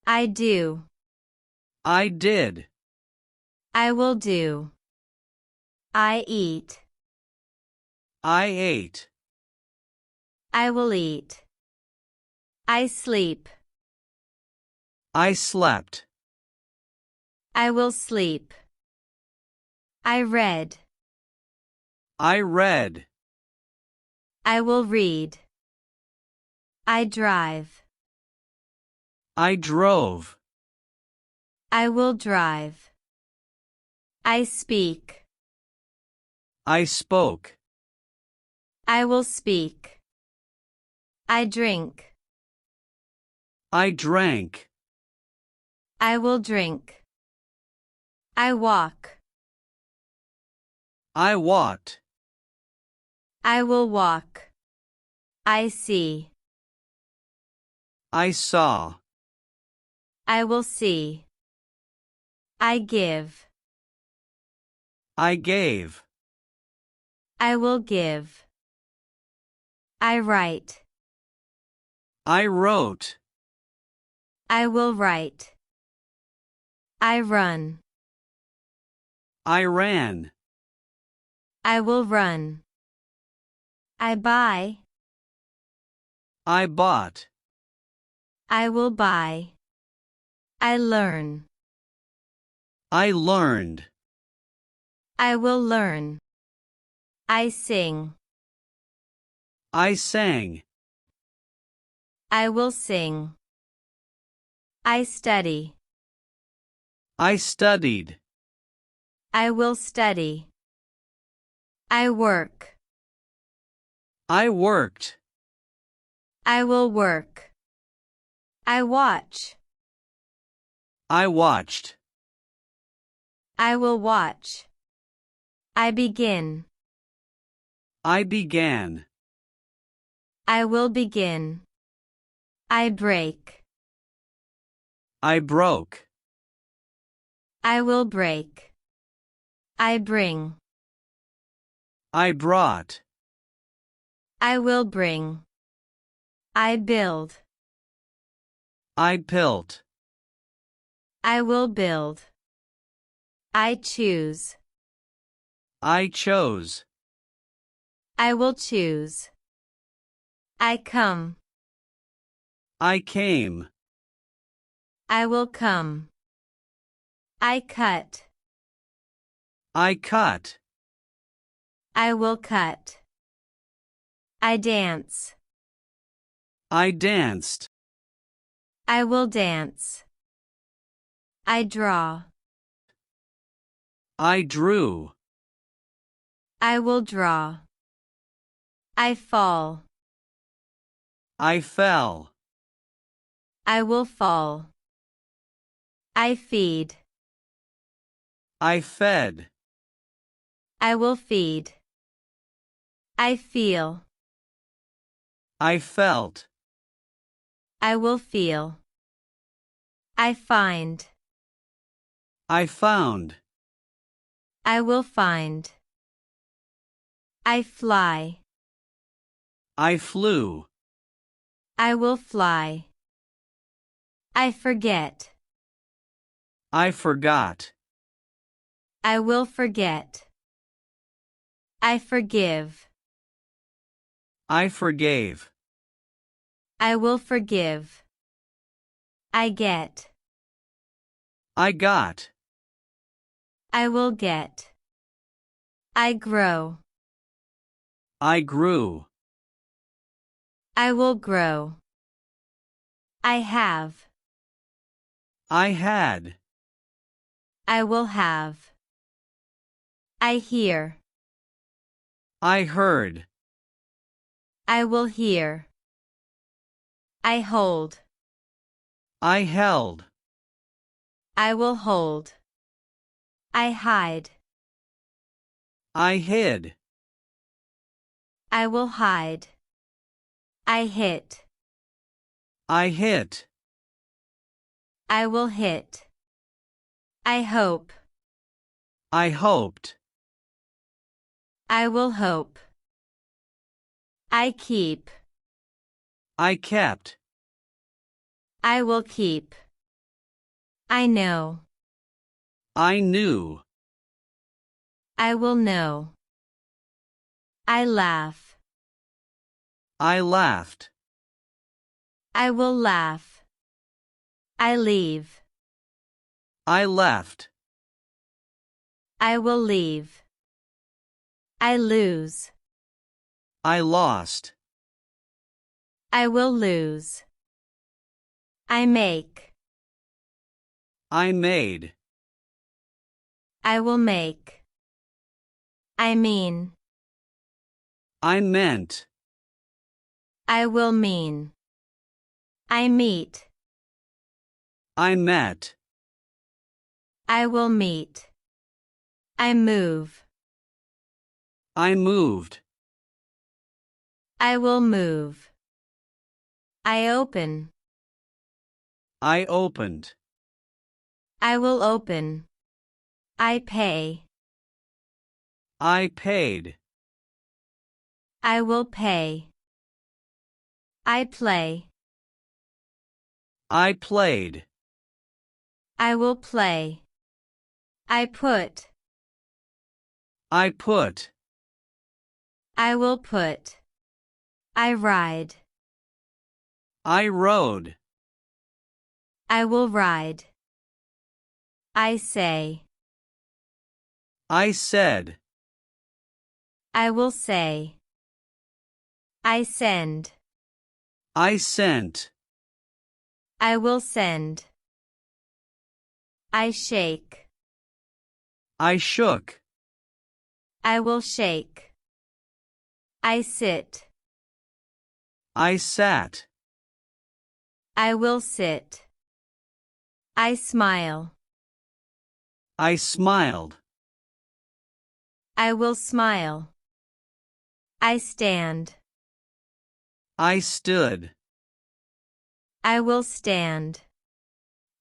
I do. I did. I will do. I eat. I ate. I will eat. I sleep. I slept. I will sleep. I read. I read. I will read. I drive. I drove. I will drive. I speak. I spoke. I will speak. I drink. I drank. I will drink. I walk. I walked. I will walk. I see. I saw. I will see. I give. I gave. I will give. I write. I wrote. I will write. I run. I ran. I will run. I buy. I bought. I will buy. I learn. I learned. I will learn. I sing. I sang. I will sing. I study. I studied. I will study. I work. I worked. I will work. I watch. I watched. I will watch. I begin. I began. I will begin. I break. I broke. I will break. I bring. I brought. I will bring. I build. I built. I will build. I choose. I chose. I will choose. I come. I came. I will come. I cut. I cut. I will cut. I dance. I danced. I will dance. I draw. I drew. I will draw. I fall. I fell. I will fall. I feed. I fed. I will feed. I feel. I felt. I will feel. I find. I found. I will find. I fly. I flew. I will fly. I forget. I forgot. I will forget. I forgive. I forgave. I will forgive. I get. I got. I will get. I grow. I grew. I will grow. I have. I had. I will have. I hear. I heard. I will hear. I hold. I held. I will hold. I hide. I hid. I will hide. I hit. I hit. I will hit. I hope. I hoped. I will hope. I keep. I kept. I will keep. I know. I knew. I will know. I laugh. I laughed. I will laugh. I leave. I left. I will leave. I lose. I lost. I will lose. I make. I made. I will make. I mean. I meant. I will mean. I meet. I met. I will meet. I move. I moved. I will move. I open. I opened. I will open. I pay. I paid. I will pay. I play. I played. I will play. I put. I put. I will put. I ride. I rode. I will ride. I say. I said. I will say. I send. I sent. I will send. I shake. I shook. I will shake. I sit. I sat. I will sit. I smile. I smiled. I will smile. I stand. I stood. I will stand.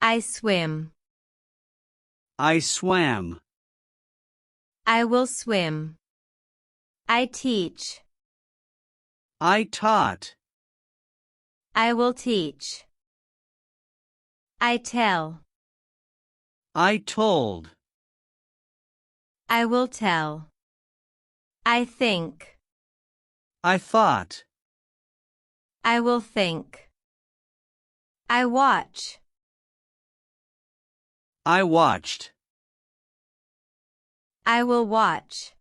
I swim. I swam. I will swim. I teach. I taught. I will teach. I tell. I told. I will tell. I think. I thought. I will think. I watch. I watched. I will watch.